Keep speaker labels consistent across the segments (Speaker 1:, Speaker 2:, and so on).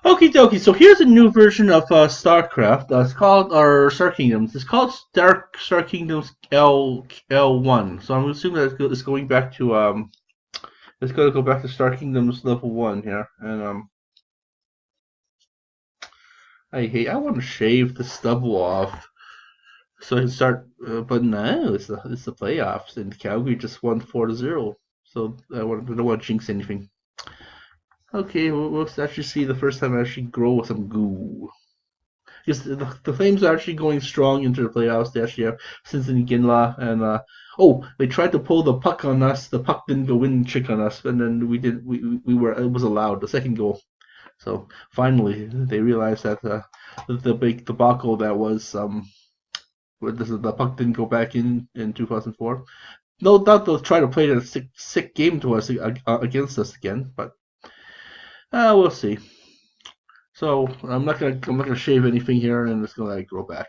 Speaker 1: Okie dokie, so here's a new version of StarCraft. It's called, or Star Kingdoms. It's called Star Kingdoms L1. So I'm assuming that it's going back to, it's going to go back to Star Kingdoms level 1 here. And, I want to shave the stubble off so I can start, but no, it's the playoffs, and Calgary just won 4-0. So I don't want to jinx anything. Okay, we'll actually see the first time I actually grow some goo. Because the Flames are actually going strong into the playoffs. They actually have Cincinnati Ginla, and they tried to pull the puck on us. The puck didn't go in trick on us, and then we were it was allowed the second goal. So finally they realized that the big debacle that was the puck didn't go back in 2004. No doubt they'll try to play a sick game to us against us again, but we'll see. So I'm not gonna shave anything here, and it's gonna grow back.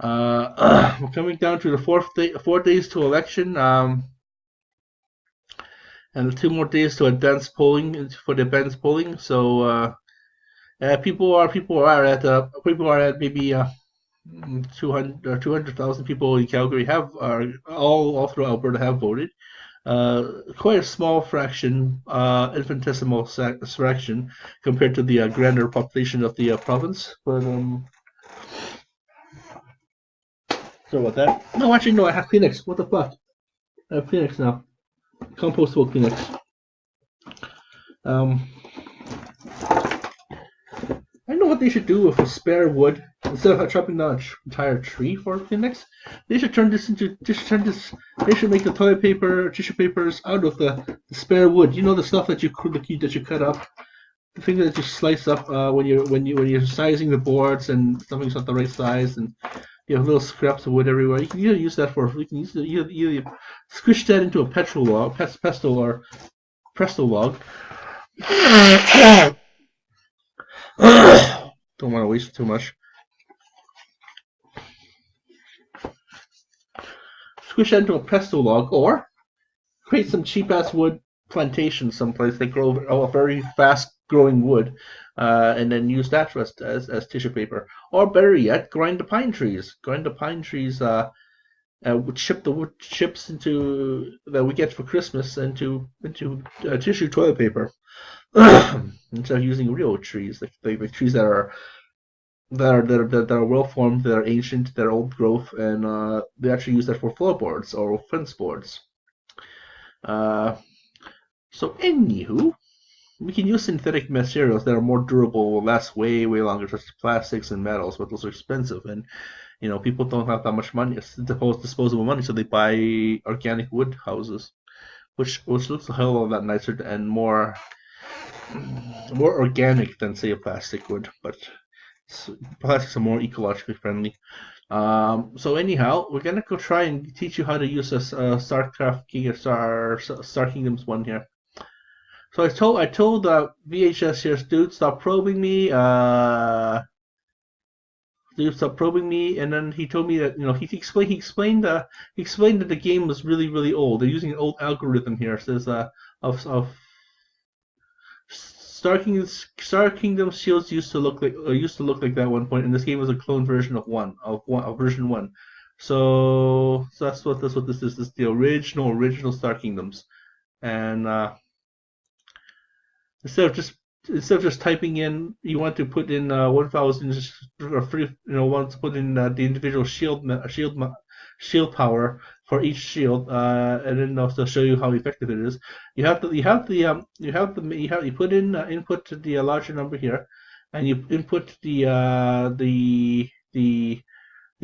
Speaker 1: We're coming down to the 4 days to election, and 2 more days to advance polling for the advanced polling. So people are at maybe 200,000 people in Calgary have all through Alberta have voted. Quite a small fraction, infinitesimal fraction compared to the grander population of the province. But sorry about that. No, actually, no. I have Kleenex. What the fuck? I have Kleenex now. Compostable Kleenex. I know what they should do with the spare wood. Instead of chopping down an entire tree for Kleenex, they should make the toilet paper, tissue papers out of the spare wood. You know, the stuff that you cut up, the thing that you slice up when you're sizing the boards and something's not the right size, and you have little scraps of wood everywhere. You can either use that either squish that into a pesto or presto log. Don't want to waste too much. Squish that into a pesto log, or create some cheap ass wood plantation someplace. They grow a very fast growing wood, and then use that as tissue paper. Or better yet, grind the pine trees. Grind the pine trees. Chip the wood chips into that we get for Christmas into tissue toilet paper. Instead of using real trees, like the trees that are well formed, that are ancient, that are old growth, and they actually use that for floorboards or fence boards. So anywho, we can use synthetic materials that are more durable, will last way longer, such as plastics and metals, but those are expensive, and people don't have that much money, disposable money, so they buy organic wood houses, which looks a hell of a lot nicer and more organic than, say, a plastic would, but plastics are more ecologically friendly. So anyhow, we're gonna go try and teach you how to use this Star Kingdoms 1 here. So I told VHS here, dude, stop probing me. Dude, stop probing me, and then he told me that he explained that the game was really old. They're using an old algorithm here. It says of Star Kingdom shields used to look like that at one point, and this game was a clone version of version 1. So that's what this is. This is the original Star Kingdoms, and instead of just typing in, you want to put in 1,000 or free, want to put in the individual shield power for each shield, and then also show you how effective it is. You put in input to the larger number here, and you input the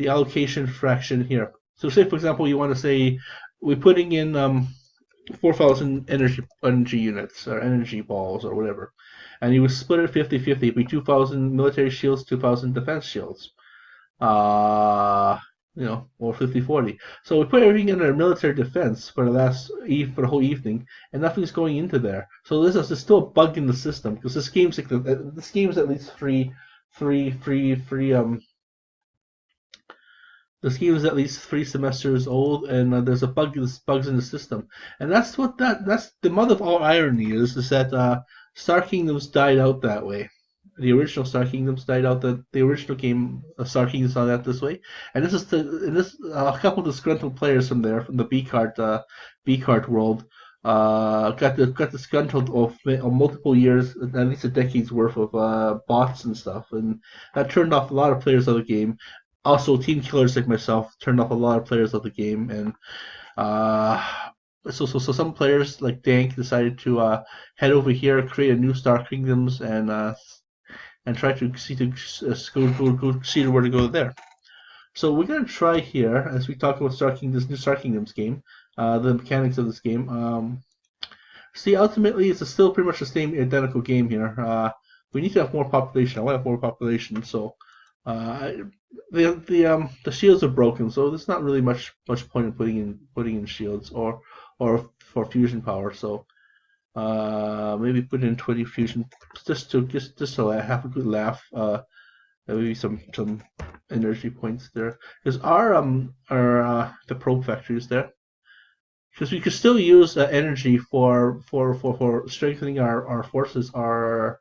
Speaker 1: allocation fraction here. So say, for example, you want to say we're putting in 4,000 energy units or energy balls or whatever, and you would split it 50-50. It'd be 2,000 military shields, 2,000 defense shields. Or 50-40. So we put everything under military defense for the whole evening, and nothing's going into there. So there's still a bug in the system, because this game's at least three. This game is at least 3 semesters old, and there's bugs in the system, and that's the mother of all irony is that Star Kingdoms died out that way. The original Star Kingdoms died out. The original game Star Kingdoms died out this way, and this a couple of disgruntled players from there from the B card world got disgruntled of multiple years, at least a decade's worth of bots and stuff, and that turned off a lot of players of the game. Also, team killers like myself turned off a lot of players of the game, and uh, so some players like Dank decided to head over here, create a new Star Kingdoms, and try to see see where to go there. So we're gonna try here as we talk about this new Star Kingdoms game, the mechanics of this game. See, ultimately, it's still pretty much the same identical game here. We need to have more population. I want to have more population, so the shields are broken, so there's not really much point in putting in shields or for fusion power. So maybe put in 20 fusion just so I have a good laugh. Maybe some energy points there. Because our the probe factory is there. Because we could still use energy for strengthening our forces, our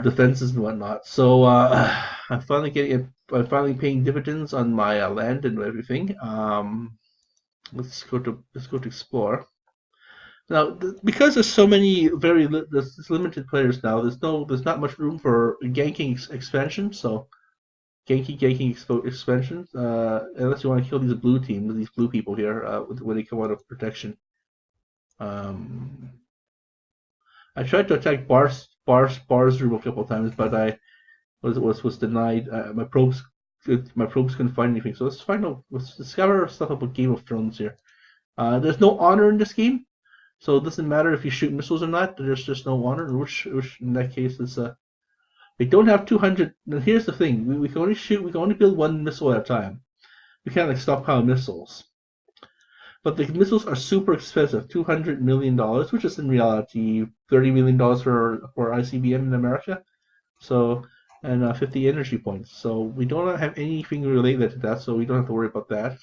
Speaker 1: defenses and whatnot. So I'm finally paying dividends on my land and everything. Let's go to explore. Now, because there's so many there's limited players now. There's not much room for ganking expansion. So ganking expansion, unless you want to kill these blue teams, these blue people here when they come out of protection. I tried to attack Bar's room a couple times, but I was denied. My probes couldn't find anything. So let's discover stuff about Game of Thrones here. There's no honor in this game. So it doesn't matter if you shoot missiles or not. There's just no honor, which in that case is we don't have 200. Now here's the thing: we can only build one missile at a time. We can't like stockpile missiles. But the missiles are super expensive, $200 million, which is in reality $30 million for ICBM in America. So and 50 energy points. So we don't have anything related to that, so we don't have to worry about that.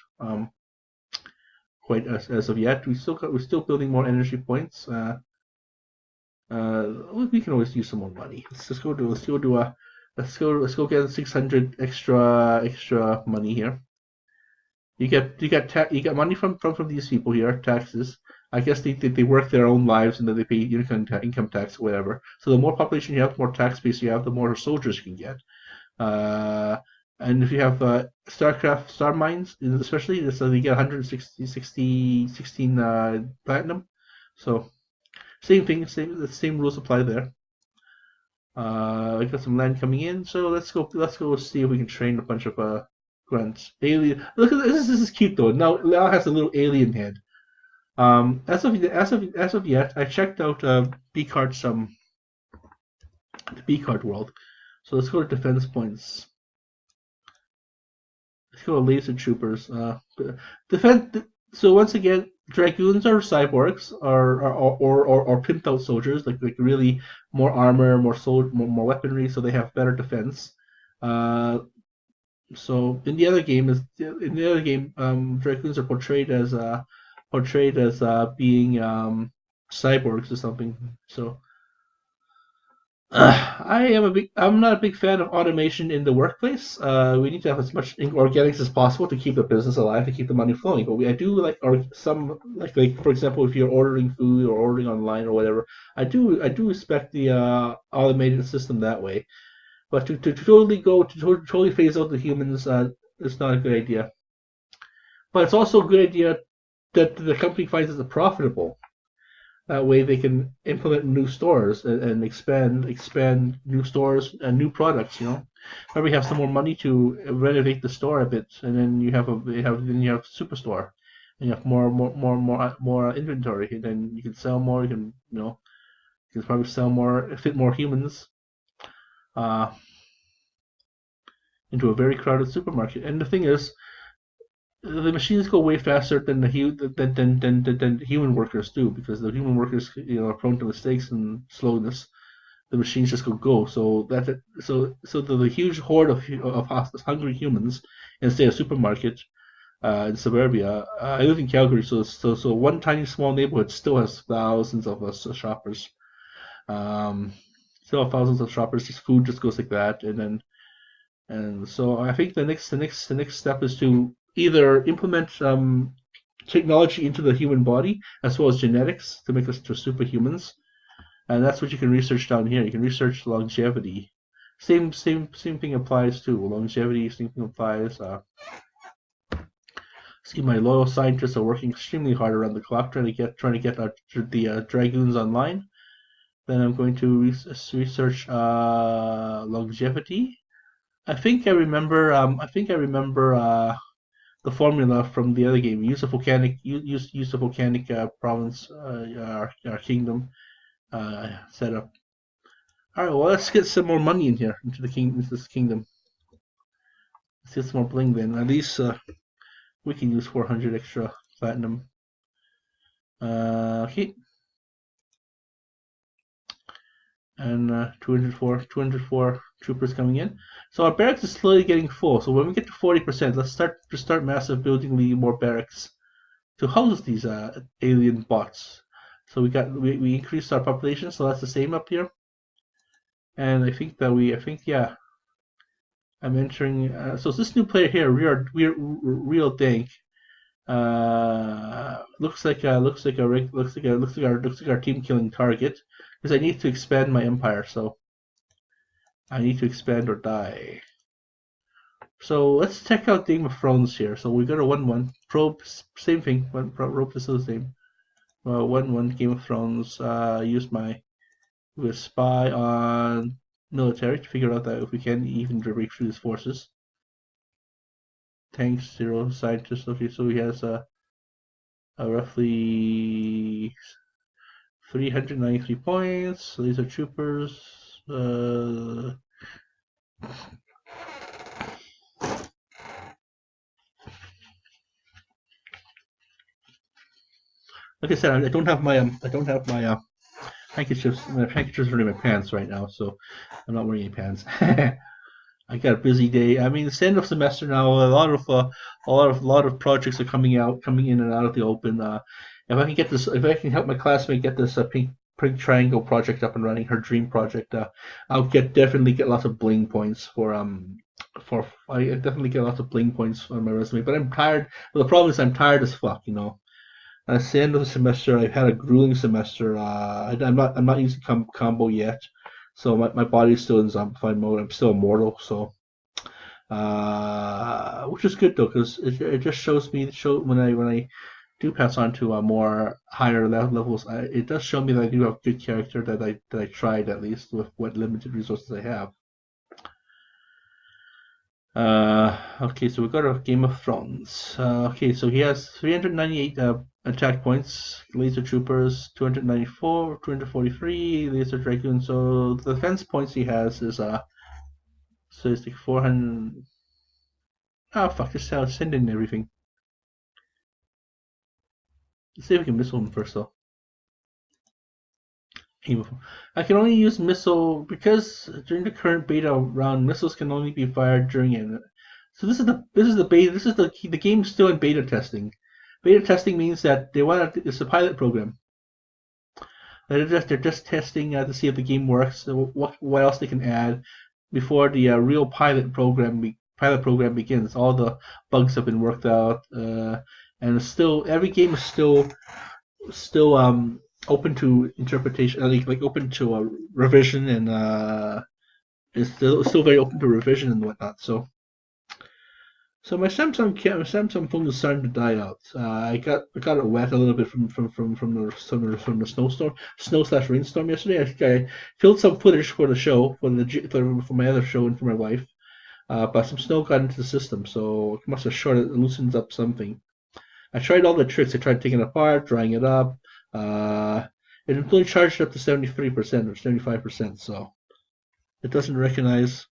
Speaker 1: Quite as of yet. We're still building more energy points. We can always use some more money. Let's go get 600 extra money here. You get money from these people here, taxes. I guess they work their own lives and then they pay income tax or whatever. So the more population you have, the more tax base you have, the more soldiers you can get. And if you have star mines, especially, so you get 16 platinum. So same thing, the same rules apply there. I got some land coming in, so let's go see if we can train a bunch of grunts. Alien. Look at this. This is cute though. Now has a little alien head. As of yet, I checked out B card the B card world. So let's go to defense points. Let's go to laser troopers. So once again, dragoons are cyborgs, or pimped out soldiers, like really more armor, more weaponry, so they have better defense. So in the other game, dragoons are portrayed as being cyborgs or something. So I'm not a big fan of automation in the workplace. We need to have as much organics as possible to keep the business alive, to keep the money flowing. But I do like for example, if you're ordering food or ordering online or whatever, I do respect the automated system that way. But to totally phase out the humans, is not a good idea. But it's also a good idea that the company finds it profitable. That way they can implement new stores and expand new stores and new products. Maybe have some more money to renovate the store a bit, and then you have superstore, and you have more inventory, and then you can sell more. You can probably sell more, fit more humans into a very crowded supermarket. And the thing is, the machines go way faster than the human workers do, because the human workers are prone to mistakes and slowness. The machines just go. So the huge horde of hungry humans in say a supermarket in suburbia. I live in Calgary, so one tiny small neighborhood still has thousands of us shoppers. Still have thousands of shoppers. Just food just goes like that, and so I think the next step is to either implement technology into the human body as well as genetics to make us to superhumans, and that's what you can research down here. You can research longevity. Same thing applies too. Longevity, same thing applies. See, my loyal scientists are working extremely hard around the clock trying to get the dragoons online. Then I'm going to research longevity. I think I remember. The formula from the other game. Use the volcanic province, our kingdom set up. All right, well, let's get some more money in here into this kingdom. Let's get some more bling then. At least we can use 400 extra platinum. Okay. And 204 troopers coming in. So our barracks is slowly getting full. So when we get to 40%, let's start massive building more barracks to house these alien bots. So we increased our population, so that's the same up here. And I think yeah, I'm entering. So this new player here, we're real dank. Looks like our team killing target because I need to expand my empire. So I need to expand or die. So let's check out Game of Thrones here. So we got a 1-1 probe, same thing. Probe is still the same. 1-1 Game of Thrones. Use my spy on military to figure out that if we can even break through his forces. Tanks 0, scientists. Okay, so he has a roughly 393 points. These are troopers. Like I said, I don't have my handkerchiefs. My handkerchiefs are in my pants right now, so I'm not wearing any pants. I got a busy day. I mean, it's the end of semester now. A lot of projects are coming in and out of the open. If I can help my classmate get this pink triangle project up and running, her dream project, I'll definitely get lots of bling points I definitely get lots of bling points on my resume. But I'm tired. Well, the problem is I'm tired as fuck, you know. At the end of the semester, I've had a grueling semester. I'm not using combo yet, so my body's still in zombified mode. I'm still immortal, so which is good though, because it just shows me when I do pass on to more higher levels. It does show me that I do have good character that I tried at least with what limited resources I have. Okay, so we got a Game of Thrones. Okay, so he has 398 attack points, laser troopers 294, 243, laser dragoon. So the defense points he has is so it's like 400. Oh fuck! Just send in everything. Let's see if we can missile him first though. I can only use missile because during the current beta round, missiles can only be fired during it. So this is the beta. This is the game is still in beta testing. Beta testing means that it's a pilot program. They're just testing to see if the game works. What else they can add before the real pilot program begins. All the bugs have been worked out, and every game is still open to interpretation, like open to revision, and it's still very open to revision and whatnot. So my Samsung phone is starting to die out. I got it wet a little bit from the snow/rainstorm yesterday. I think I filmed some footage for the show for my other show and for my wife, but some snow got into the system, so it must have loosens up something. I tried all the tricks. I tried taking it apart, drying it up. It only charged up to 73% or 75%, so it doesn't recognize.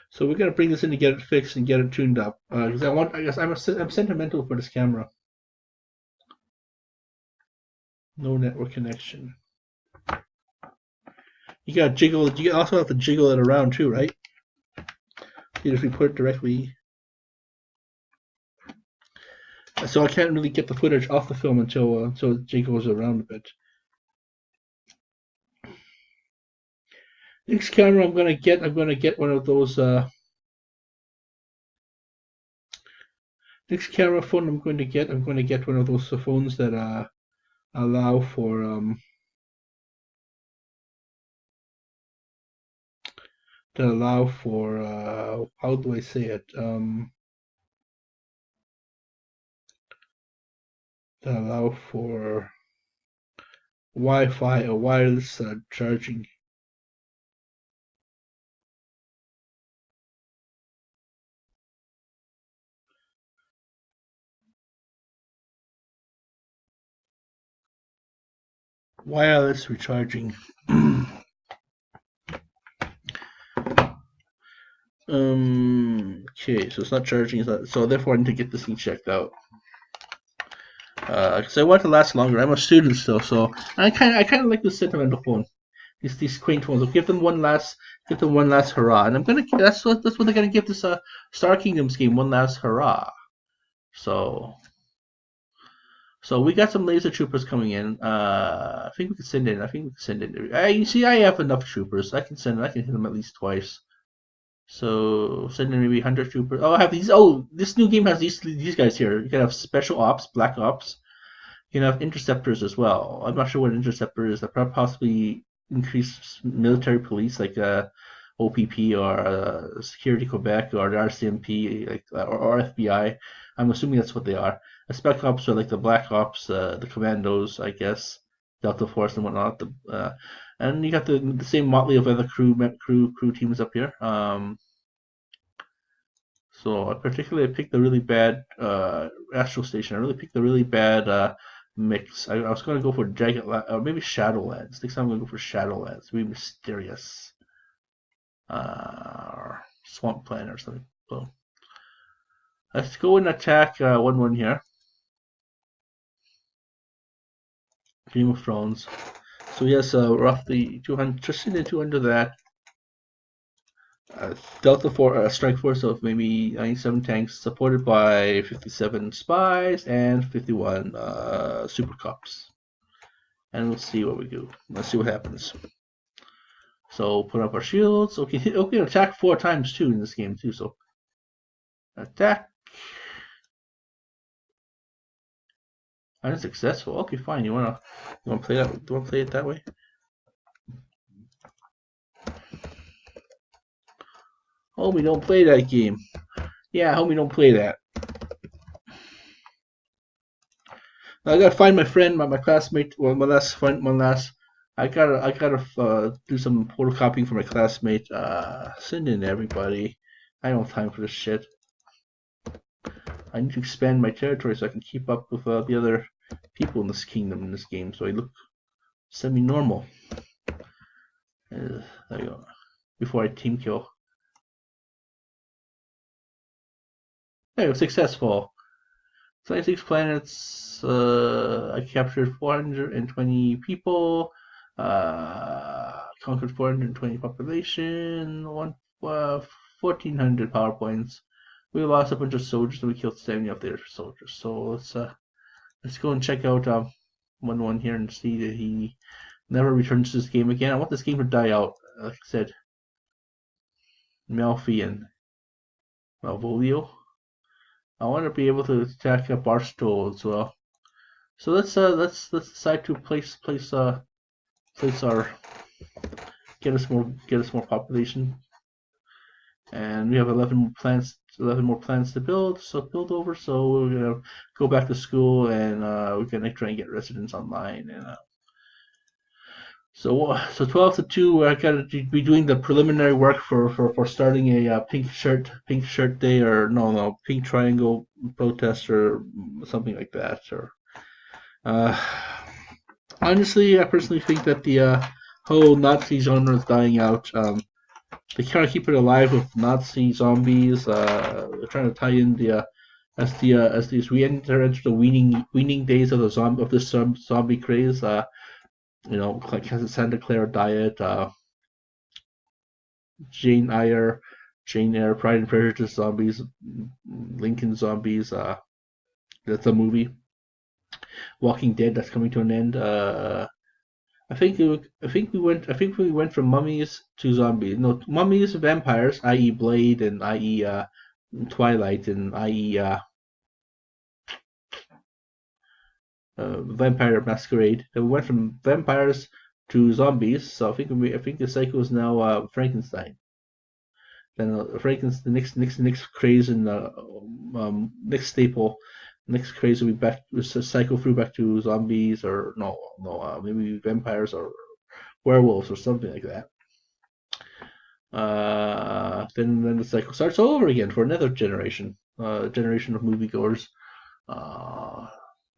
Speaker 1: So we're gonna bring this in to get it fixed and get it tuned up because I'm sentimental for this camera. No network connection. You gotta jiggle. You also have to jiggle it around too, right? If we put it directly. So I can't really get the footage off the film until Jake goes around a bit. Next camera I'm gonna get one of those. Next camera phone I'm going to get one of those phones that allow for how do I say it? That allow for Wi-Fi or wireless charging. Wireless recharging. Okay, so it's not charging, so therefore I need to get this thing checked out. Because I want it to last longer. I'm a student still, so I kind of like the sentimental phone. These quaint phones. I'll give them one last hurrah, and that's what they're gonna give this Star Kingdoms game, one last hurrah. So we got some laser troopers coming in. I think we can send in. You see, I have enough troopers. I can hit them at least twice. So send in maybe 100 troopers. Oh, I have these. Oh, this new game has these guys here. You can have special ops, black ops. You can have interceptors as well. I'm not sure what an interceptor is. That possibly increase military police like OPP or Security Quebec or the RCMP or FBI. I'm assuming that's what they are. The spec ops are like the black ops, the commandos, I guess, Delta Force and whatnot. And you got the same motley of other crew teams up here. So I particularly picked the really bad Astral Station. I really picked the really bad mix. I was going to go for Jagged or maybe Shadowlands. Next time I'm going to go for Shadowlands. Maybe Mysterious. Swamp Planet or something. So let's go and attack 1-1 here. Game of Thrones. So yes, roughly 200, just in 200 that. Delta strike force of maybe 97 tanks, supported by 57 spies and 51 super cops. And we'll see what we do. Let's see what happens. So put up our shields. Okay, attack 4 times too in this game too. So attack. Unsuccessful. Okay, fine. You wanna play that? Do you wanna play it that way? Homie, don't play that game. Yeah, homie, don't play that. I gotta find my friend, my classmate. Well, my last friend, I gotta do some photocopying for my classmate. Send in everybody. I don't have time for this shit. I need to expand my territory so I can keep up with the other people in this kingdom in this game, so I look semi-normal. There you go. Before I team kill. There you go, successful. 26 planets. I captured 420 people. Conquered 420 population. 1,400 power points. We lost a bunch of soldiers and we killed 70 of their soldiers. So let's go and check out 1-1 here and see that he never returns to this game again. I want this game to die out. Like I said, Melfi and Malvolio. I want to be able to attack Barstow as well. So let's decide to place our get us more population, and we have 11 more plants to build. So build over. So we're gonna go back to school and we're gonna try and get residents online and. So 12 to 2, I gotta be doing the preliminary work for starting a pink shirt day or no pink triangle protest or something like that. Or honestly, I personally think that the whole Nazi genre is dying out. They kind of keep it alive with Nazi zombies. They're trying to tie in the as these we enter the weaning days of this zombie craze. Like Santa Clara Diet, Jane Eyre, Pride and Prejudice zombies, Lincoln zombies, That's a movie. Walking Dead, that's coming to an end. I think we went from mummies to zombies. No, mummies, vampires, i.e. Blade, and i.e. Twilight, and i.e. Vampire Masquerade. Then we went from vampires to zombies. So I think the cycle is now Frankenstein. Then Frankenstein, the next craze and next staple, next craze will be back. Cycle through back to zombies or no, maybe vampires or werewolves or something like that. Then the cycle starts all over again for another generation of moviegoers. Uh,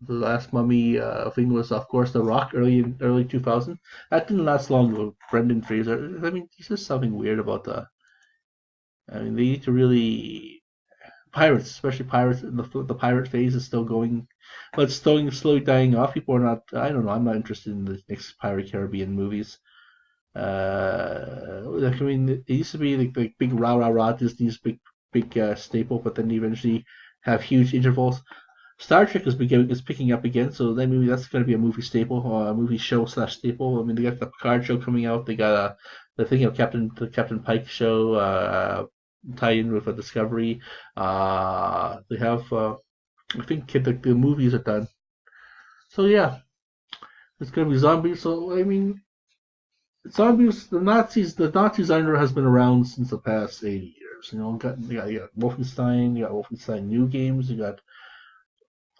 Speaker 1: the last Mummy thing was, of course, The Rock, early 2000. That didn't last long though. Brendan Fraser. I mean, there's just something weird about the. I mean, they need to really pirates, especially pirates. The pirate phase is still going, but it's slowly dying off. People are not. I don't know. I'm not interested in the next Pirate Caribbean movies. Like I mean, it used to be like big rah rah rah Disney's big staple, but then eventually have huge intervals. Star Trek is picking up again, so then maybe that's going to be a movie staple, or a movie show slash staple. I mean, they got the Picard show coming out. They got the thing of the Captain Pike show tie in with a Discovery. They have I think the movies are done. So yeah, it's going to be zombies. So I mean, zombies. The Nazi genre has been around since the past 80 years. You know, you got Wolfenstein, you got Wolfenstein new games, you got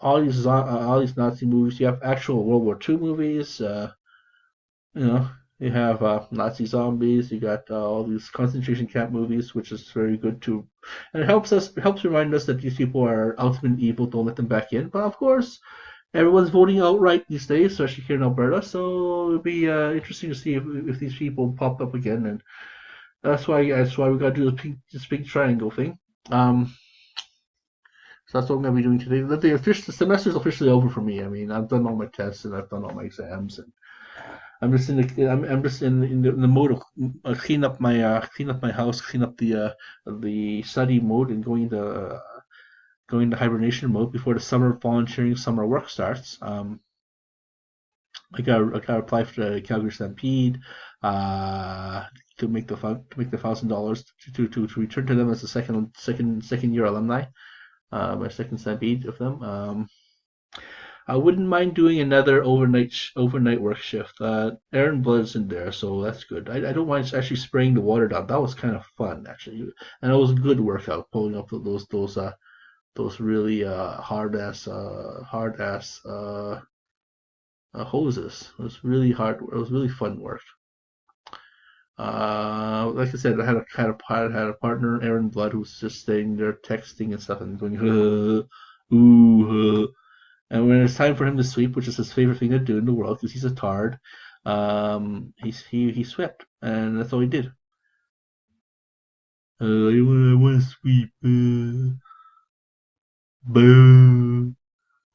Speaker 1: all these Nazi movies. You have actual World War II movies. You know, you have Nazi zombies. You got all these concentration camp movies, which is very good too. And it helps remind us that these people are ultimate evil. Don't let them back in. But of course, everyone's voting outright these days, especially here in Alberta. So it'll be interesting to see if these people pop up again. And that's why we got to do this big triangle thing. So that's what I'm going to be doing today. The semester's officially over for me. I mean, I've done all my tests and I've done all my exams, and I'm just in the mode of clean up my house, clean up the study mode, and going into hibernation mode before the summer volunteering summer work starts. I got to apply for the Calgary Stampede to make the $1,000 to return to them as a second year alumni. My second Stampede of them. I wouldn't mind doing another overnight work shift. Aaron Blood's in there, so that's good. I don't mind actually spraying the water down. That was kind of fun actually, and it was a good workout pulling up those really hard ass hoses. It was really hard. It was really fun work. Like I said, I had a partner, Aaron Blood, who's just staying there texting and stuff and going, ooh, and when it's time for him to sweep, which is his favorite thing to do in the world because he's a tard, he swept, and that's all he did. I want to sweep, boo.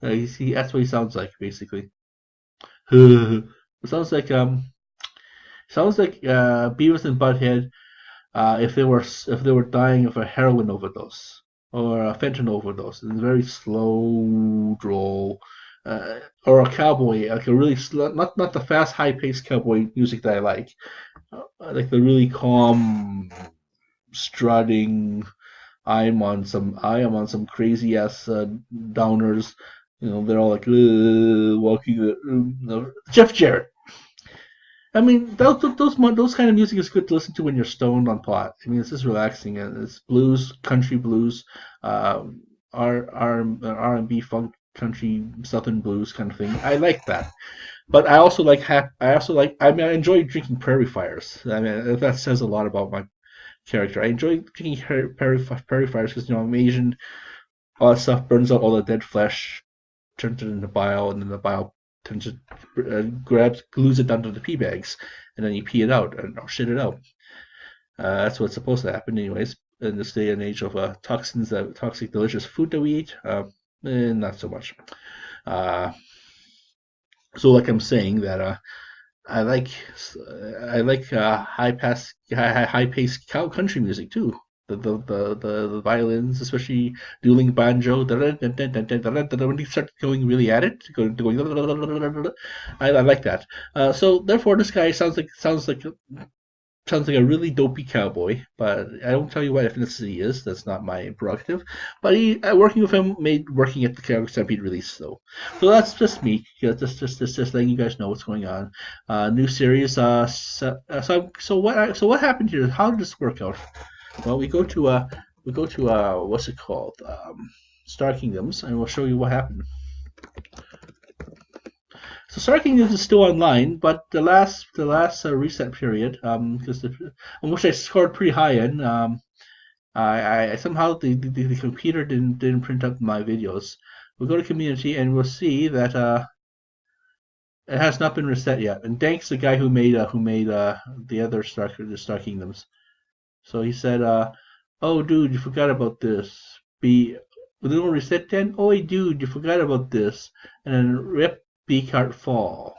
Speaker 1: That's what he sounds like basically. It sounds like Beavis and Butthead if they were dying of a heroin overdose or a fentanyl overdose. It's very slow drawl, or a cowboy, like a really slow, not the fast, high paced cowboy music that I like the really calm, strutting. I am on some crazy ass downers. You know, they're all like walking. Jeff Jarrett. I mean, those kind of music is good to listen to when you're stoned on pot. I mean, it's just relaxing, and it's blues, country blues, and B, funk, country, southern blues kind of thing. I like that, but I mean, I enjoy drinking Prairie Fires. I mean, that says a lot about my character. I enjoy drinking Prairie Fires because I'm Asian. All that stuff burns out all the dead flesh, turns it into bile, and then the bile turns it, glues it down to the pee bags, and then you pee it out or shit it out. That's what's supposed to happen, anyways, in this day and age of toxic, delicious food that we eat. Not so much. Uh, so, like I'm saying, that I like high paced country music too. the violins, especially dueling banjo. When you start going really at it, I like that. So therefore, this guy sounds like a really dopey cowboy, but I don't tell you what ethnicity he is. That's not my prerogative. But working with him made working at the Calgary Stampede really slow. So that's just me. Just letting you guys know what's going on. New series. So what happened here? How did this work out? Well, we go to what's it called? Star Kingdoms, and we'll show you what happened. So Star Kingdoms is still online, but the last reset period, because in which I scored pretty high in, I somehow the computer didn't print up my videos. We'll go to community and we'll see that it has not been reset yet. And thanks the guy who made the other Star Kingdoms. So he said, "Oh dude, you forgot about this. Be little reset then. Oh dude, you forgot about this." And then rip. B-card fail.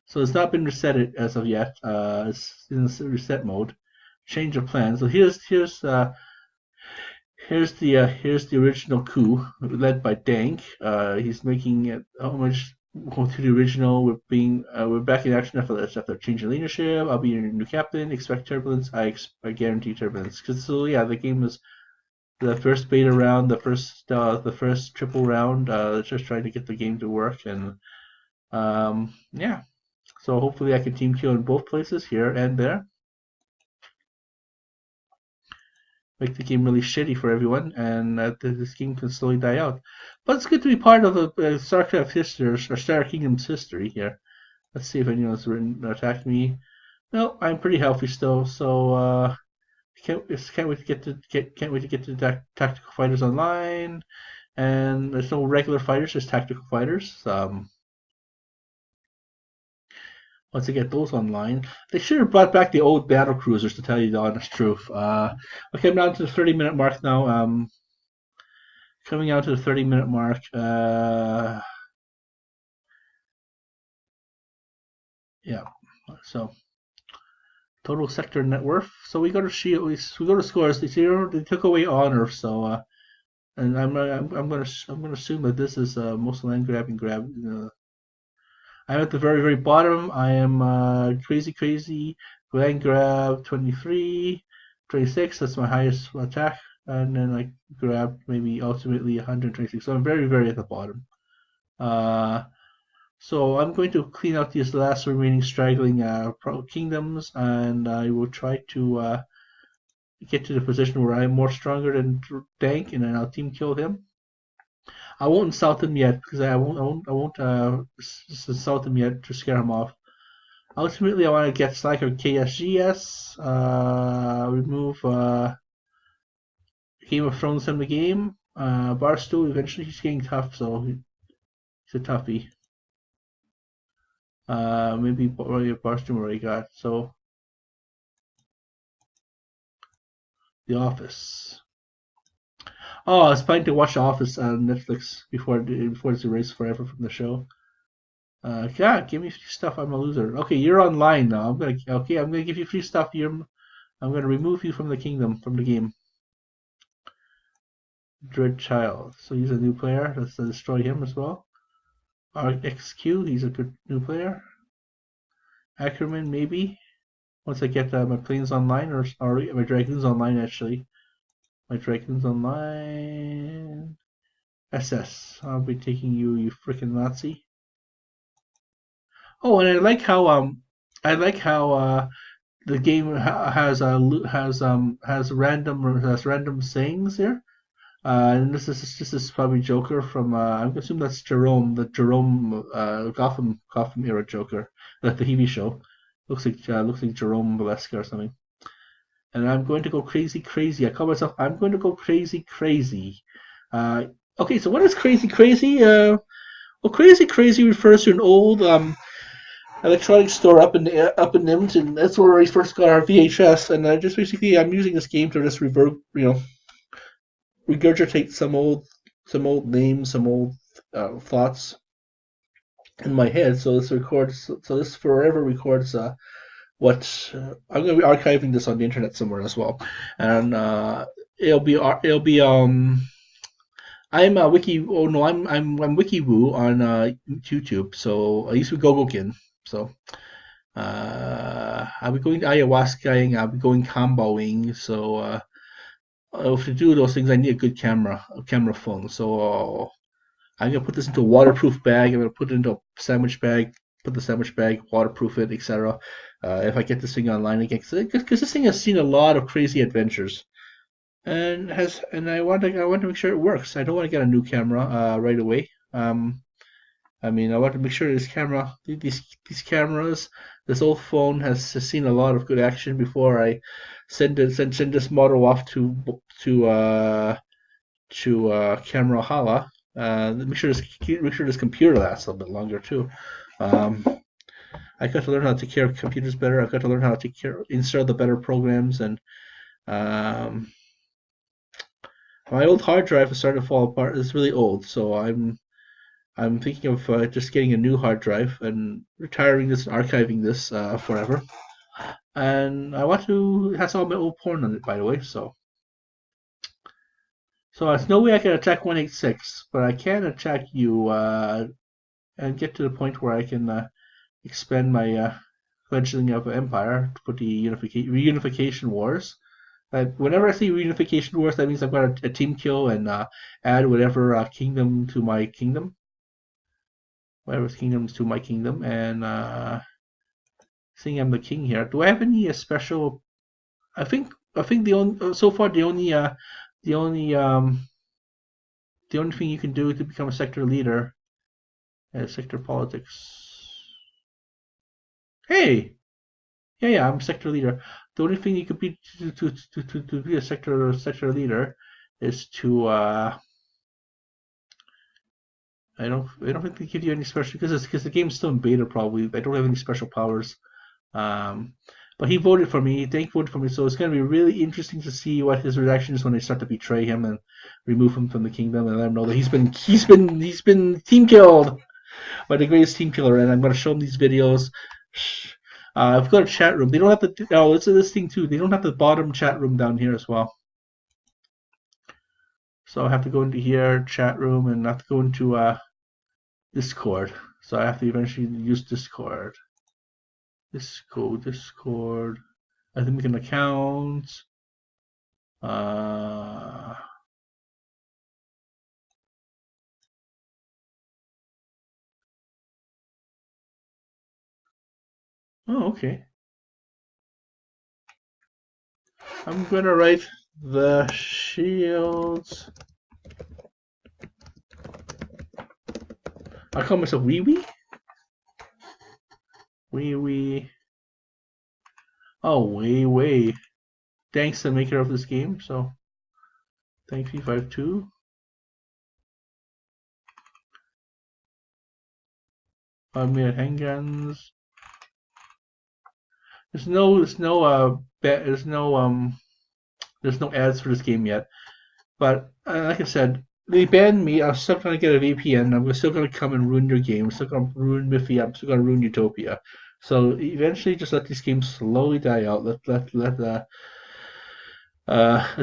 Speaker 1: So it's not been resetted as of yet. It's in reset mode. Change of plan. So here's the original coup led by Dank. He's making it homage to the original. We're back in action after changing leadership. I'll be your new captain. Expect turbulence. I guarantee turbulence. The game was. The first beta round, the first triple round, just trying to get the game to work, and yeah. So hopefully I can team kill in both places, here and there. Make the game really shitty for everyone, and this game can slowly die out. But it's good to be part of the StarCraft history, or Star Kingdom's history here. Let's see if anyone's attacked me. No, I'm pretty healthy still, so can't wait to get to the tactical fighters online, and there's no regular fighters, just tactical fighters. Once I get those online, they should have brought back the old battle cruisers, to tell you the honest truth. Okay, I'm down to the 30-minute mark now. Coming out to the 30-minute mark. Yeah. So. Total sector net worth. So we go to scores. They took away honor. So and I'm gonna assume that this is most land grab. I'm at the very bottom. I am crazy land grab 23, 26. That's my highest attack, and then I grabbed maybe ultimately 126. So I'm very at the bottom. So I'm going to clean out these last remaining straggling kingdoms, and I will try to get to the position where I'm more stronger than Dank, and then I'll team kill him. I won't insult him yet, because I won't insult him yet to scare him off. Ultimately, I want to get Slacker KSGS, remove Game of Thrones from the game. Barstool, eventually he's getting tough, so he's a toughie. Maybe Barstool already got. So The Office. Oh, I was planning to watch The Office on Netflix before it's erased forever from the show. Yeah, give me free stuff. I'm a loser. Okay, you're online now. I'm gonna give you free stuff. I'm gonna remove you from the kingdom, from the game. Dread Child. So he's a new player. Let's destroy him as well. RXQ. He's a good new player. Ackerman, maybe. Once I get my planes online, or my dragoons online, actually. My dragoons online. SS. I'll be taking you, you freaking Nazi. Oh, and I like how the game has random sayings here. And this is probably Joker from I'm assuming that's Jerome, the Jerome Gotham era Joker, like the TV show. Looks like Jerome Valeska or something. And I'm going to go crazy. I call myself. I'm going to go crazy. Okay, so what is crazy? Well, crazy refers to an old electronics store up in Nims, and that's where we first got our VHS. And I'm using this game to just regurgitate some old names, some old thoughts in my head. So this forever records I'm going to be archiving this on the internet somewhere as well, and it'll be I'm wiki. Oh no, I'm WikiWoo on YouTube. So I used to be Gogokin. So I'll be going ayahuascaing. I'll be going comboing. So to do those things, I need a good camera phone. So I'm gonna put this into a waterproof bag. I'm gonna put it into a sandwich bag. Put the sandwich bag, waterproof it, etc. If I get this thing online again, because this thing has seen a lot of crazy adventures and I want to make sure it works. I don't want to get a new camera right away. I mean, I want to make sure these cameras, this old phone has seen a lot of good action before I send this model off to Camera Hala. Make sure this computer lasts a little bit longer too. Um, I got to learn how to take care of computers better. I got to learn how to install the better programs, and um, my old hard drive is starting to fall apart. It's really old, so I'm thinking of just getting a new hard drive and retiring this and archiving this forever. And I want to it has all my old porn on it, by the way. So there's no way I can attack 186, but I can attack you and get to the point where I can expand my fledgling of empire for the reunification wars. Whenever I see reunification wars, that means I've got a team kill and add whatever kingdom to my kingdom, whatever kingdoms to my kingdom, and seeing I'm the king here. Do I have any special? I think the only so far the only the only thing you can do to become a sector leader is sector politics. Hey, yeah, I'm sector leader. The only thing you could be to be a sector leader is to I don't think they give you any special because the game's still in beta probably. I don't have any special powers. Um, but he voted for me. Dank voted for me, so it's going to be really interesting to see what his reaction is when they start to betray him and remove him from the kingdom and let him know that he's been team killed by the greatest team killer. And I'm going to show him these videos. I've got a chat room. They don't have the it's this thing too. They don't have the bottom chat room down here as well. So I have to go into here, chat room, and I have to go into Discord. So I have to eventually use Discord. Discord. I have to make an account. Oh, okay. I'm gonna write the shields. I call myself Wee Wee. Wee Wee. Oh, way. Thanks to the maker of this game. So, thank V52. I made handguns. There's no ads for this game yet. But like I said, they banned me. I'm still gonna get a VPN. I'm still gonna come and ruin your game. I'm still gonna ruin Miffy. I'm still gonna ruin Utopia. So eventually, just let these games slowly die out. It's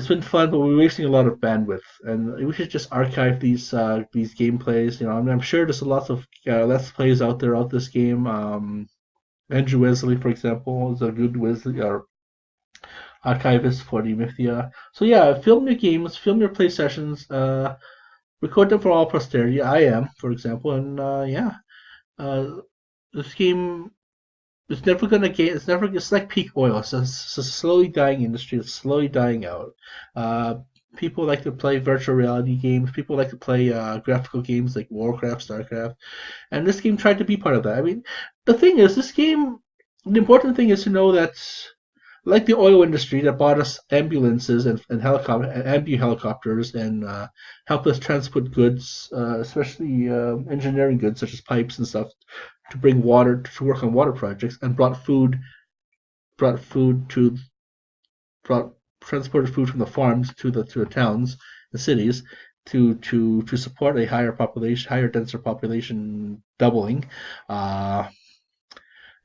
Speaker 1: been fun, but we're wasting a lot of bandwidth, and we should just archive these gameplays. I'm sure there's lots of let's plays out there of this game. Andrew Wesley, for example, is a good Wesley or archivist for the Mythia. So yeah, film your games, film your play sessions, record them for all posterity. I am, for example, and this game is never gonna get. It's like peak oil. It's a slowly dying industry. It's slowly dying out. People like to play virtual reality games. People like to play graphical games like Warcraft, Starcraft, and this game tried to be part of that. I mean, the thing is, this game. The important thing is to know that, like the oil industry that bought us ambulances and helicopters and helped us transport goods, especially engineering goods such as pipes and stuff, to bring water to work on water projects, and transported food from the farms to the towns, the cities, to support a higher denser population doubling.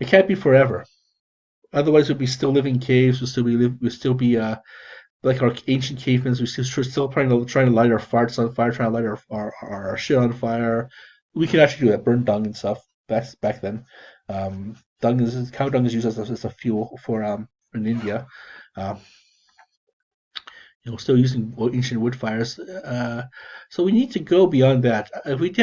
Speaker 1: It can't be forever. Otherwise, we'd be still living in caves. We'd still be like our ancient cavemen. We're still trying to light our farts on fire, trying to light our shit on fire. We could actually do that, burn dung and stuff. Back then. Cow dung is used as a fuel for in India. Uh, still using ancient wood fires. So we need to go beyond that. If we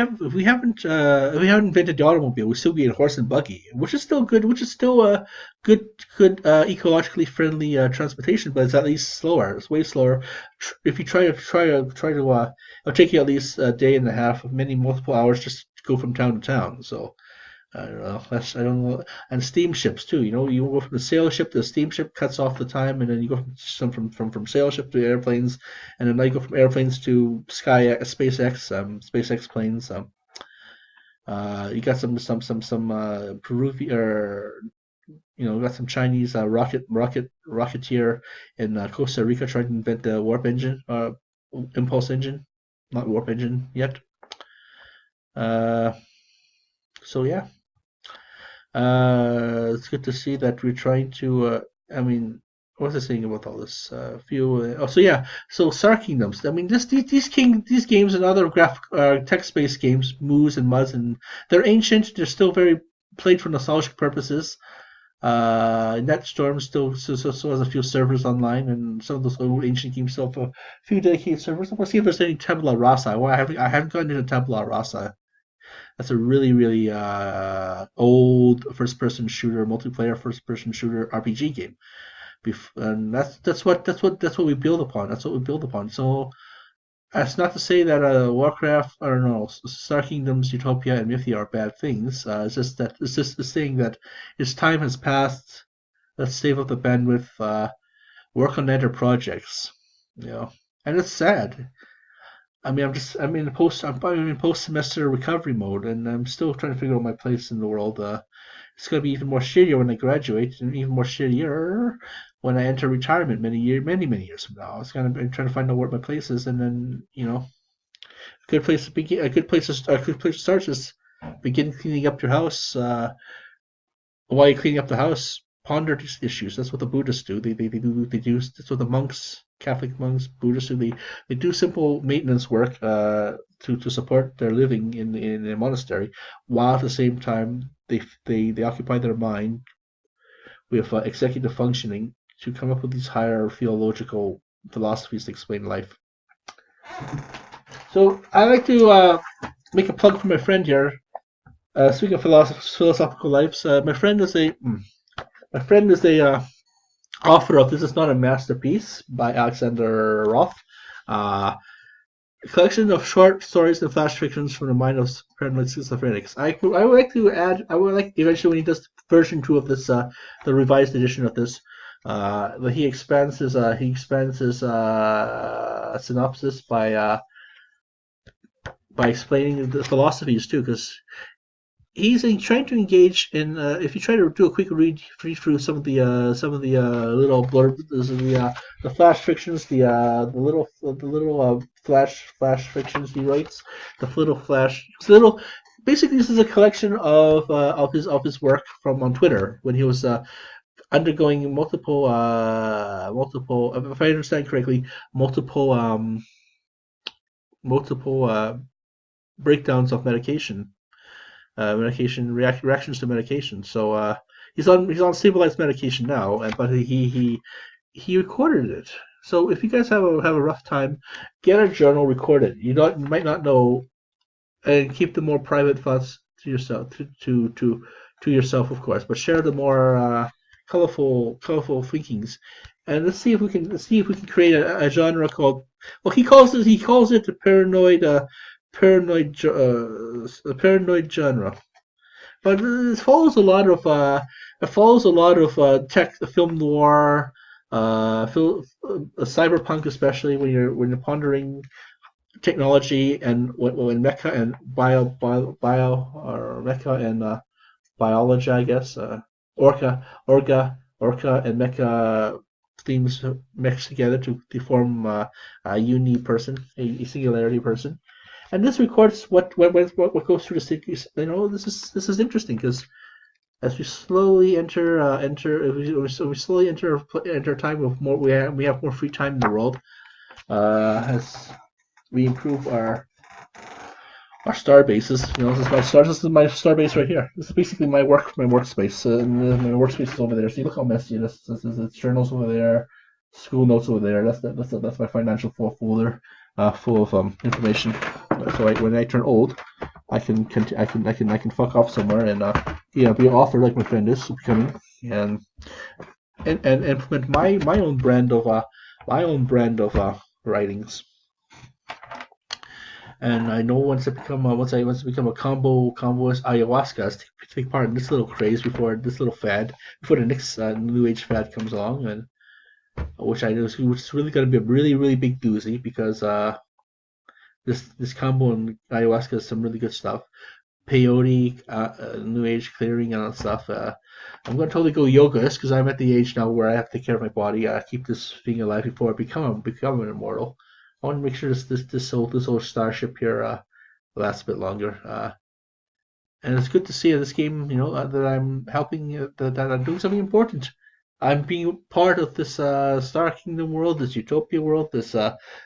Speaker 1: haven't invented the automobile, we still be in horse and buggy, which is still good. Which is still a good ecologically friendly transportation, but it's at least slower. It's way slower. If you it'll take you at least a day and a half, multiple hours just to go from town to town. So I don't know. I don't know. And steamships too. You go from the sail ship to the steamship, cuts off the time, and then you go from sail ship to airplanes, and then you go from airplanes to SpaceX planes. You got some Peruvian or got some Chinese rocketeer in Costa Rica trying to invent the warp engine, impulse engine, not warp engine yet. So yeah. It's good to see that we're trying to. What was I saying about all this? So Star Kingdoms. I mean, these games and other text-based games, Moos and Muds, and they're ancient. They're still very played for nostalgic purposes. NetStorm still has a few servers online, and some of those old ancient games still have a few dedicated servers. I want to see if there's any Tabula Rasa. Well, I haven't gotten into Tabula Rasa. That's a really, really old first-person shooter, multiplayer first-person shooter RPG game, and that's what we build upon. That's what we build upon. So that's not to say that Warcraft, I don't know, Star Kingdoms, Utopia, and Mythia are bad things. It's just saying that its time has passed. Let's save up the bandwidth, work on other projects, and it's sad. I'm in post semester recovery mode, and I'm still trying to figure out my place in the world. It's gonna be even more shittier when I graduate, and even more shittier when I enter retirement many years from now. I'm trying to find out where my place is, and then a good place to begin. A good place to start is begin cleaning up your house. While you're cleaning up the house, ponder these issues. That's what the Buddhists do. They do. That's what the monks. Catholic monks, Buddhists, they do simple maintenance work to support their living in a monastery, while at the same time they occupy their mind with executive functioning to come up with these higher theological philosophies to explain life. So I like to make a plug for my friend here. Speaking of philosophical lives, my friend is a author of This Is Not a Masterpiece by Alexander Roth, a collection of short stories and flash fictions from the mind of paranoid schizophrenics. I would like eventually when he does version 2 of this, the revised edition of this, that he expands his synopsis by explaining the philosophies too, because he's trying to engage in. If you try to do a quick read through some of the little blurbs, the flash fictions, the little flash fictions he writes, Basically, this is a collection of his work from on Twitter when he was undergoing multiple, if I understand correctly, multiple breakdowns of medication. Reactions to medication. So he's on stabilized medication now, but he recorded it. So if you guys have a rough time, get a journal, record it. You might not know, and keep the more private thoughts to yourself, to yourself, of course. But share the more colorful thinkings, and let's see if we can create a genre called. Well, he calls it the paranoid genre, but it follows a lot of film noir, cyberpunk, especially when you're pondering technology and when mecha and mecha and biology, I guess, orca and mecha themes mixed together to form a person, a singularity person. And this records what goes through the stick. This is interesting because as we slowly we slowly enter a time of more we have more free time in the world. As we improve our star bases. This is my star base right here. This is basically my workspace. My workspace is over there. See, look how messy it is. This is the journals over there, school notes over there. That's my financial folder, full of information. So when I turn old, I can fuck off somewhere and be offered like my friend is becoming and and implement my own brand of writings. And I know once I become a comboist ayahuasca to take part in this little craze before the next new age fad comes along, and which is really going to be a really big doozy because this combo and ayahuasca is some really good stuff. Peyote, new age clearing and all that stuff. I'm going to totally go yogas because I'm at the age now where I have to take care of my body, keep this thing alive before I become an immortal. I want to make sure this whole starship here lasts a bit longer. And it's good to see in this game, that I'm helping, that I'm doing something important. I'm being part of this Star Kingdom world, this Utopia world, this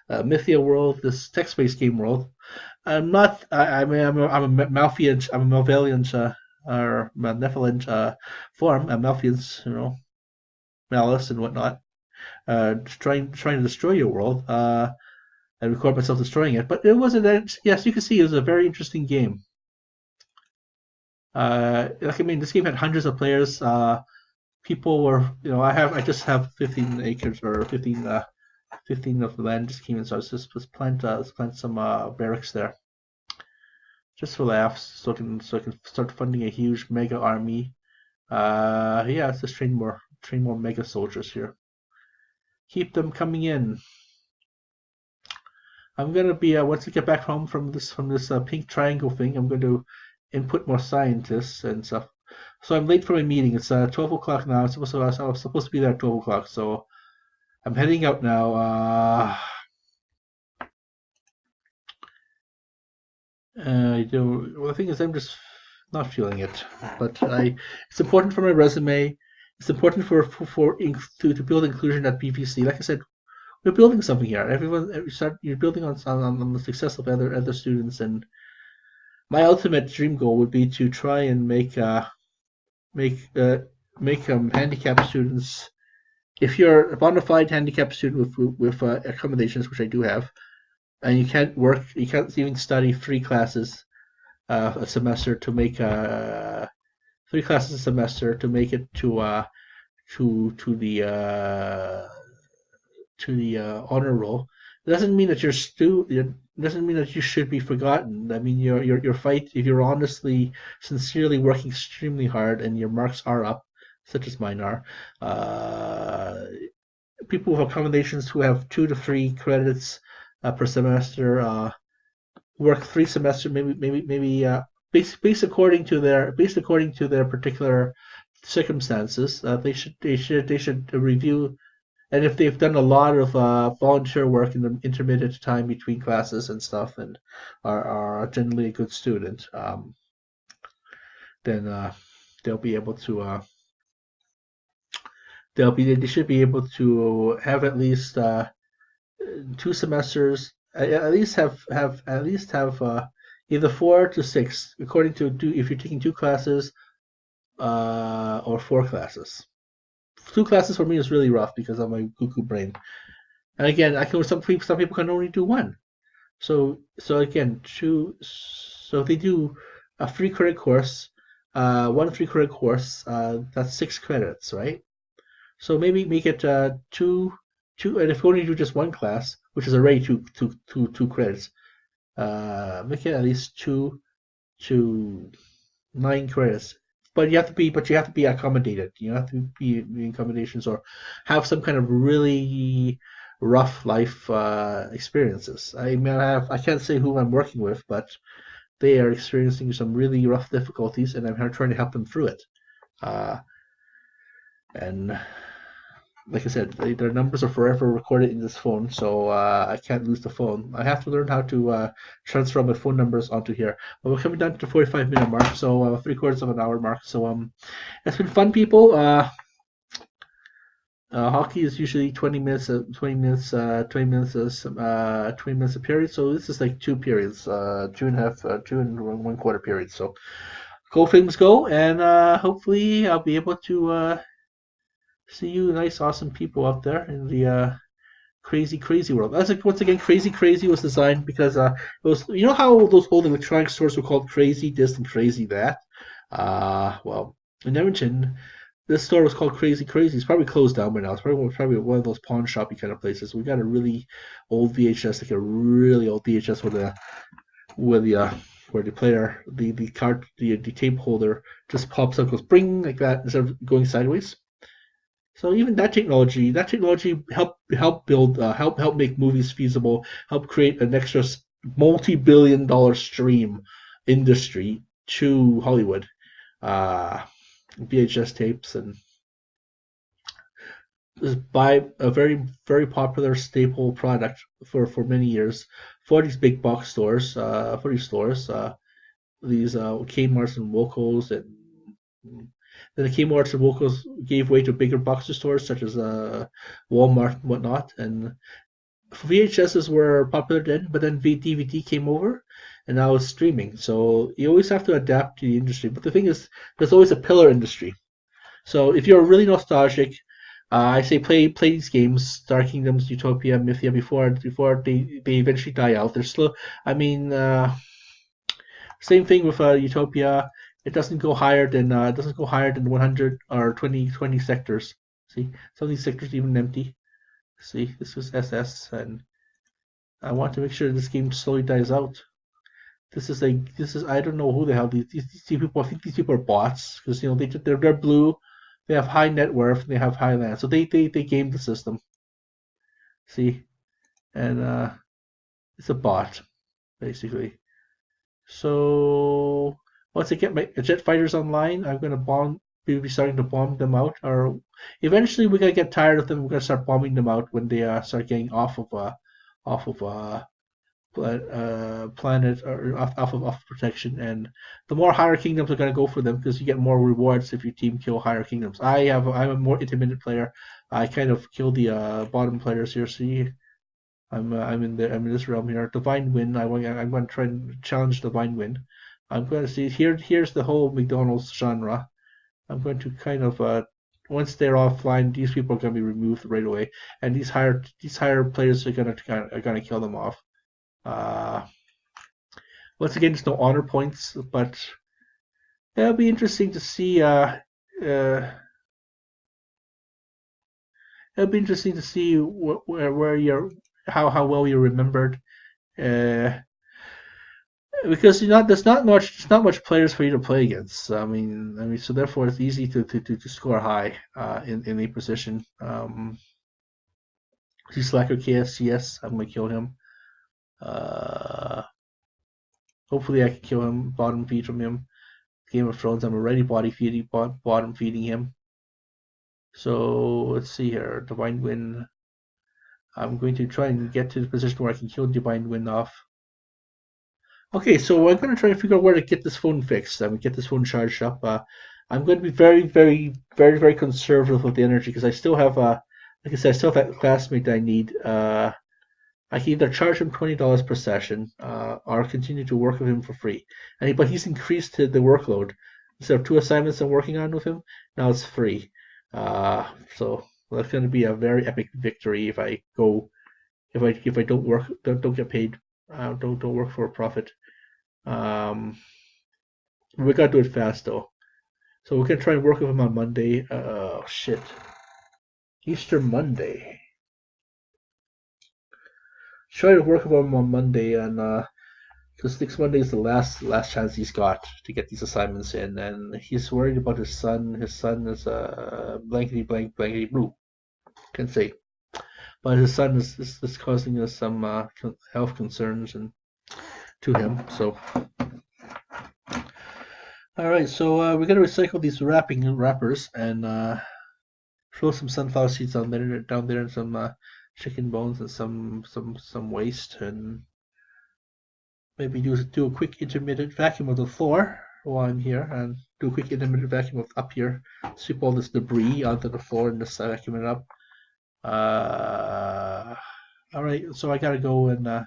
Speaker 1: Mythia world, this text-based game world. I'm not. I'm a Malvaliant or malevolent form, a Malfian's, malice and whatnot, trying to destroy your world. I record myself destroying it, but it wasn't that. Yes, you can see it was a very interesting game. This game had hundreds of players. People were, I just have 15 acres or 15 of the land just came in, so let's plant some barracks there, just for laughs, so I can start funding a huge mega army. Let's just train more mega soldiers here. Keep them coming in. I'm gonna be once I get back home from this pink triangle thing, I'm going to input more scientists and stuff. So I'm late for my meeting. It's 12 o'clock now. I was supposed to be there at 12 o'clock, so I'm heading out now. The thing is, I'm just not feeling it. But it's important for my resume. It's important to build inclusion at BVC. Like I said, we're building something here. You're building on the success of other students, and my ultimate dream goal would be to try and make handicapped students. If you're a bona fide handicapped student with accommodations, which I do have, and you can't even study 3 classes a semester to make 3 classes a semester to make it to the honor roll. It doesn't mean that it doesn't mean that you should be forgotten. I mean, your fight, if you're sincerely working extremely hard and your marks are up, such as mine are, people with accommodations who have 2 to 3 credits per semester work 3 semesters, maybe based according to their particular circumstances. They should review. And if they've done a lot of volunteer work in the intermittent time between classes and stuff, and are generally a good student, then they'll be able to. They should be able to have at least 2 semesters. At least have either 4 to 6, according to if you're taking 2 classes or 4 classes. 2 classes for me is really rough because of my cuckoo brain. And again, some people can only do 1. So again, so if they do a 3 credit course, 1 3 credit course, that's 6 credits, right? So maybe make it 2, and if you only do just 1 class, which is already 2 credits, make it at least 2 to 9 credits. But you have to be accommodated. You have to be in accommodations or have some kind of really rough life experiences. I mean, I can't say who I'm working with, but they are experiencing some really rough difficulties, and I'm trying to help them through it. And like I said, their numbers are forever recorded in this phone, so I can't lose the phone. I have to learn how to transfer my phone numbers onto here. But we're coming down to the 45-minute mark, so 3/4 of an hour mark. So it's been fun, people. Hockey is usually 20 minutes, 20 minutes, 20 minutes, 20 minutes a period. So this is like 2 periods, 2.5, 2 and 1/4 periods. So go Flames go, and hopefully I'll be able to see you nice, awesome people out there in the crazy world. That's like, once again, Crazy was designed because it was, you know how those old electronic stores were called Crazy this and Crazy that. Well, in Edmonton, this store was called Crazy. It's probably closed down by now. It's probably one of those pawn shoppy kind of places. We got a really old VHS, like a really old VHS where the player, the tape holder just pops up, goes bring like that instead of going sideways. So even that technology help build, help make movies feasible, help create an extra multi-billion-dollar stream industry to Hollywood. VHS tapes and by a very popular staple product for many years for these big box stores, these Kmart's and Woolco's, and then the Kmart's and Woolco's gave way to bigger box stores such as Walmart and whatnot. And VHSs were popular then, but then DVD came over, and now it's streaming. So you always have to adapt to the industry. But the thing is, there's always a pillar industry. So if you're really nostalgic, I say play these games, Star Kingdoms, Utopia, Mythia, before they eventually die out. They're slow. I mean, same thing with Utopia. It doesn't go higher than 100 or 20 sectors. See, some of these sectors even empty. See, this is SS, and I want to make sure this game slowly dies out. This is I don't know who the hell these people. I think these people are bots because they're blue, they have high net worth, and they have high land, so they game the system. See, and it's a bot basically. So once I get my jet fighters online, I'm gonna be starting to bomb them out, or eventually we're gonna get tired of them. We're gonna start bombing them out when they start getting off of planet, or off of protection. And the more higher kingdoms are gonna go for them because you get more rewards if your team kill higher kingdoms. I'm a more intermittent player. I kind of kill the bottom players here. See, I'm in this realm here. Divine Win. I'm going to try and challenge Divine Win. I'm going to see here's the whole McDonald's genre. I'm going to kind of once they're offline, these people are going to be removed right away, and these higher players are going to kill them off. Once again, there's no honor points, but it'll be interesting to see. It'll be interesting to see where you're, how well you're remembered. Because there's not much players for you to play against. I mean, so therefore it's easy to score high in a position. See Slacker KSCS, I'm gonna kill him. Hopefully I can kill him, bottom feed from him. Game of Thrones, I'm already bottom feeding him. So let's see here, Divine Win. I'm going to try and get to the position where I can kill Divine Win off. Okay, so I'm going to try and figure out where to get this phone fixed. Get this phone charged up. I'm going to be very conservative with the energy because I still have, like I said, I still have that classmate that I need. I can either charge him $20 per session, or continue to work with him for free. But he's increased the workload. Instead of 2 assignments I'm working on with him, now it's free. So that's going to be a very epic victory if I don't get paid, don't work for a profit. We gotta do it fast though. So we're gonna try and work with him on Monday. Oh shit, Easter Monday. Try to work with him on Monday, and because next Monday is the last chance he's got to get these assignments in, and he's worried about his son. His son is blankety blue. Can say, but his son is causing us some health concerns and to him. So, all right. So we're gonna recycle these wrappers and throw some sunflower seeds down there, and some chicken bones and some waste, and maybe do a quick intermittent vacuum of the floor while I'm here, and do a quick intermittent vacuum of up here. Sweep all this debris onto the floor and just vacuum it up. All right, so I gotta go and